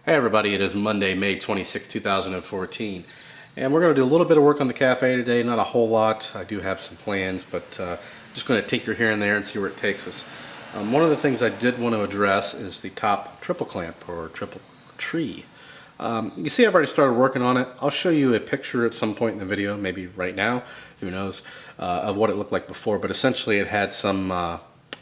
Hey everybody, it is Monday, May 26, 2014, and we're going to do a little bit of work on the cafe today, not a whole lot. I do have some plans, but just going to tinker here and there and see where it takes us. One of the things I did want to address is the top triple clamp, or triple tree. You see I've already started working on it. I'll show you a picture at some point in the video, maybe right now, who knows, of what it looked like before, but essentially it had some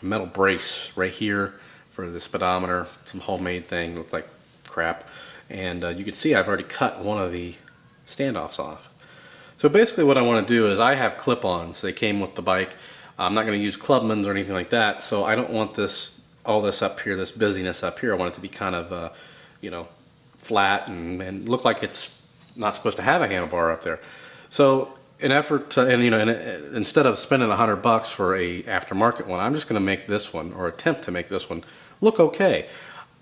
metal brace right here for the speedometer, some homemade thing, looked like crap, and you can see I've already cut one of the standoffs off. So basically what I want to do is I have clip-ons. They came with the bike. I'm not going to use Clubman's or anything like that, so I don't want all this up here, this busyness up here. I want it to be kind of flat and look like it's not supposed to have a handlebar up there. So in effort to, instead of spending $100 for a aftermarket one, I'm just going to make this one, or attempt to make this one, look okay.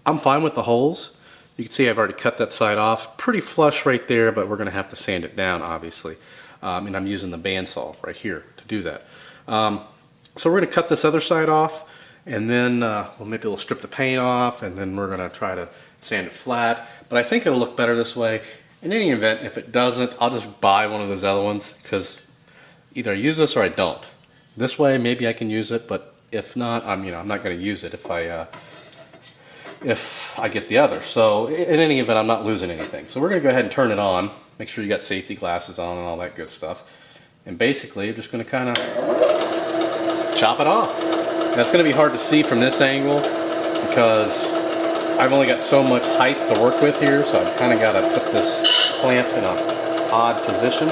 I'm fine with the holes. You can see I've already cut that side off. Pretty flush right there, but we're going to have to sand it down, obviously. And I'm using the bandsaw right here to do that. So we're going to cut this other side off, and then maybe we'll strip the paint off, and then we're going to try to sand it flat. But I think it'll look better this way. In any event, if it doesn't, I'll just buy one of those other ones, because either I use this or I don't. This way, maybe I can use it, but if not, I'm not going to use it if I get the other. So in any event, I'm not losing anything. So we're going to go ahead and turn it on. Make sure you got safety glasses on and all that good stuff. And basically, you're just going to kind of chop it off. Now, it's going to be hard to see from this angle because I've only got so much height to work with here, so I've kind of got to put this clamp in an odd position.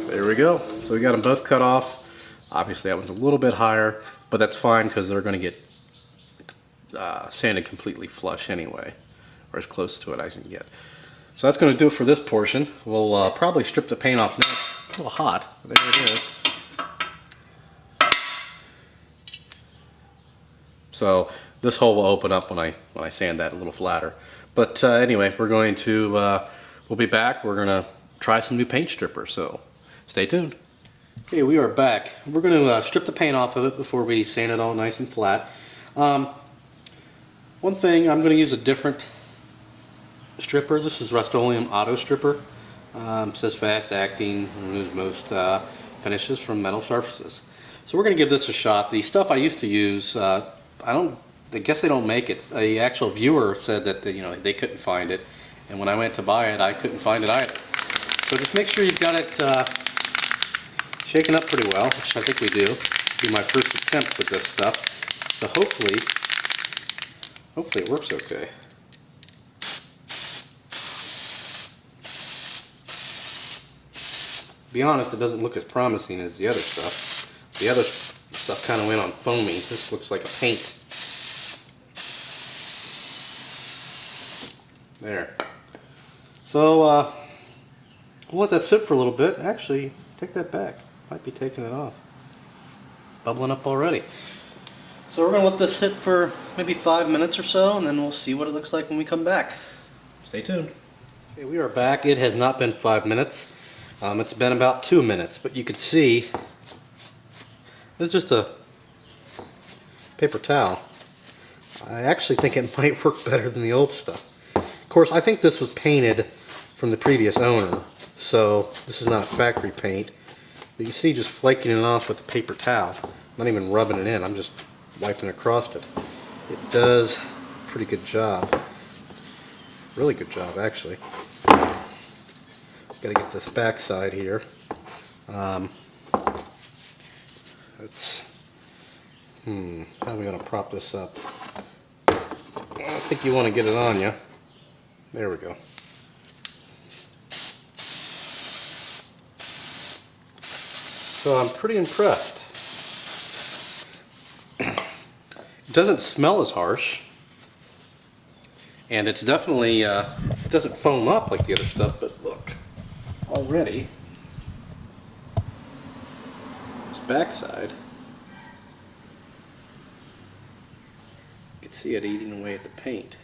There we go. So we got them both cut off. Obviously that one's a little bit higher, but that's fine because they're going to get sanded completely flush anyway, or as close to it as I can get. So that's going to do it for this portion. We'll probably strip the paint off next. A little hot. There it is. So this hole will open up when I sand that a little flatter. But anyway, we're going to we'll be back. We're going to try some new paint strippers. So stay tuned. Okay, we are back. We're going to strip the paint off of it before we sand it all nice and flat. One thing, I'm going to use a different stripper. This is Rust-Oleum Auto Stripper. It says fast acting, removes most finishes from metal surfaces. So we're going to give this a shot. The stuff I used to use, I guess they don't make it. The actual viewer said that they couldn't find it, and when I went to buy it, I couldn't find it either. So just make sure you've got it shaken up pretty well, which I think we do. It'll be my first attempt with this stuff. So hopefully it works okay. To be honest, it doesn't look as promising as the other stuff. The other stuff kind of went on foamy. This looks like a paint. There. So we'll let that sit for a little bit. Actually, take that back. Might be taking it off. Bubbling up already. So we're going to let this sit for maybe 5 minutes or so, and then we'll see what it looks like when we come back. Stay tuned. Okay, we are back. It has not been 5 minutes. It's been about 2 minutes, but you can see this is just a paper towel. I actually think it might work better than the old stuff. Of course, I think this was painted from the previous owner, so this is not factory paint. But you see just flaking it off with a paper towel. I'm not even rubbing it in, I'm just wiping across it. It does a pretty good job. Really good job, actually. Got to get this back side here. Let's how are we going to prop this up? I think you want to get it on you. There we go. So I'm pretty impressed. It doesn't smell as harsh. And it's definitely, it doesn't foam up like the other stuff, but look, already, this backside, you can see it eating away at the paint.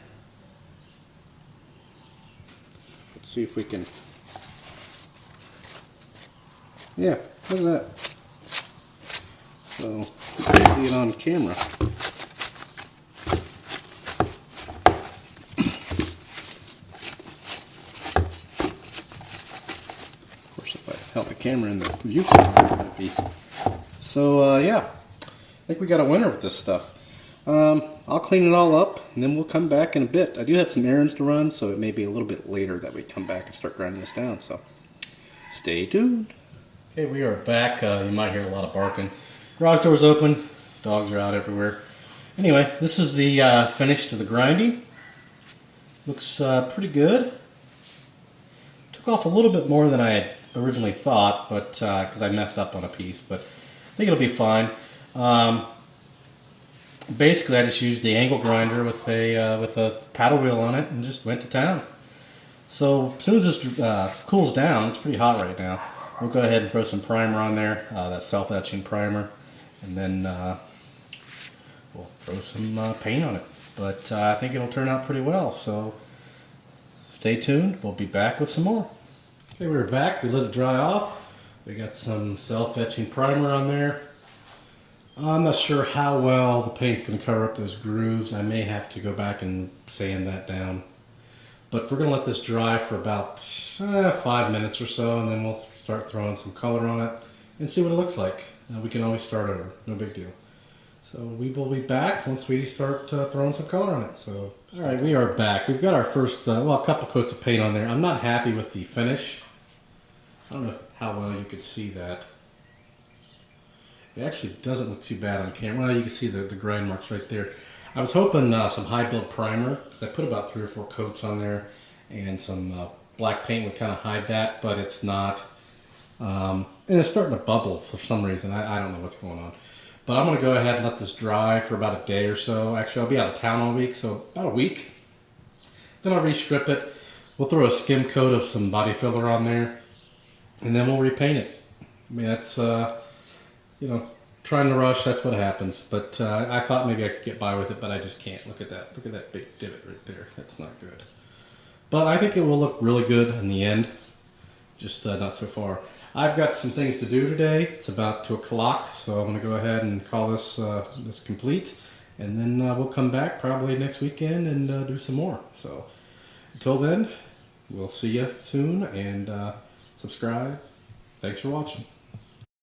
Let's see if we can, yeah, look at that. So, you can see it on camera. Held the camera in the viewfinder. So yeah, I think we got a winner with this stuff. I'll clean it all up and then we'll come back in a bit. I do have some errands to run, so it may be a little bit later that we come back and start grinding this down. So stay tuned. Okay, we are back. You might hear a lot of barking. Garage door's open. Dogs are out everywhere. Anyway, this is the finish to the grinding. Looks pretty good. Took off a little bit more than I had originally thought, but because I messed up on a piece, but I think it'll be fine. Basically, I just used the angle grinder with a paddle wheel on it and just went to town. So as soon as this cools down, it's pretty hot right now, we'll go ahead and throw some primer on there, that Self-Etching Primer, and then we'll throw some paint on it. But I think it'll turn out pretty well, so stay tuned. We'll be back with some more. Okay, we're back. We let it dry off. We got some Self-Etching Primer on there. I'm not sure how well the paint's going to cover up those grooves. I may have to go back and sand that down. But we're going to let this dry for about 5 minutes or so, and then we'll start throwing some color on it and see what it looks like. We can always start over. No big deal. So we will be back once we start throwing some color on it. So, all right, we are back. We've got our first, well, a couple coats of paint on there. I'm not happy with the finish. I don't know how well you could see that. It actually doesn't look too bad on camera. Well, you can see the grind marks right there. I was hoping some high build primer, because I put about 3 or 4 coats on there, and some black paint would kind of hide that, but it's not. And it's starting to bubble for some reason. I don't know what's going on. But I'm going to go ahead and let this dry for about a day or so. Actually, I'll be out of town all week, so about a week. Then I'll re-strip it. We'll throw a skim coat of some body filler on there, and then we'll repaint it. I mean, that's, you know, trying to rush, that's what happens. But I thought maybe I could get by with it, but I just can't. Look at that. Look at that big divot right there. That's not good. But I think it will look really good in the end. Just not so far. I've got some things to do today. It's about 2 o'clock, so I'm going to go ahead and call this this complete. And then we'll come back probably next weekend and do some more. So until then, we'll see you soon, and subscribe. Thanks for watching.